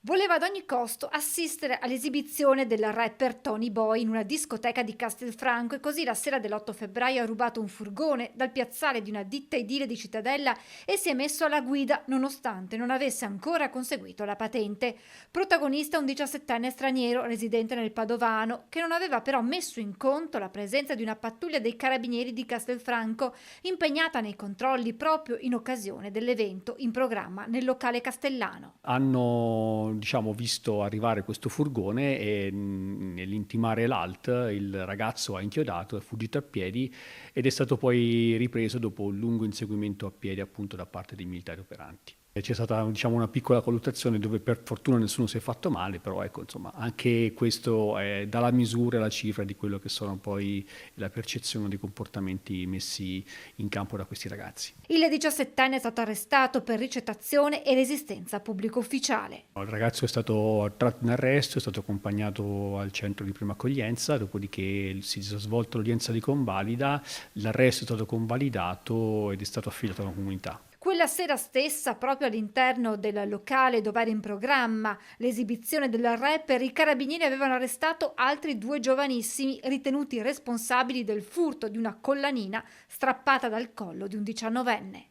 Voleva ad ogni costo assistere all'esibizione del rapper Tony Boy in una discoteca di Castelfranco e così la sera dell'8 febbraio ha rubato un furgone dal piazzale di una ditta edile di Cittadella e si è messo alla guida nonostante non avesse ancora conseguito la patente. Protagonista un 17enne straniero residente nel Padovano che non aveva però messo in conto la presenza di una pattuglia dei carabinieri di Castelfranco impegnata nei controlli proprio in occasione dell'evento in programma nel locale castellano. Hanno, diciamo, visto arrivare questo furgone e nell'intimare l'alt, il ragazzo ha inchiodato, è fuggito a piedi ed è stato poi ripreso dopo un lungo inseguimento a piedi appunto da parte dei militari operanti. E c'è stata, diciamo, una piccola colluttazione dove per fortuna nessuno si è fatto male, però ecco, insomma, anche questo dà la misura, la cifra di quello che sono poi la percezione dei comportamenti messi in campo da questi ragazzi. Il 17enne è stato arrestato per ricettazione e resistenza pubblico ufficiale. Il ragazzo è stato tratto in arresto, è stato accompagnato al centro di prima accoglienza, dopodiché si è svolta l'udienza di convalida, l'arresto è stato convalidato ed è stato affidato alla comunità. Quella sera stessa, proprio all'interno del locale dove era in programma l'esibizione del rapper, i carabinieri avevano arrestato altri due giovanissimi ritenuti responsabili del furto di una collanina strappata dal collo di un 19enne.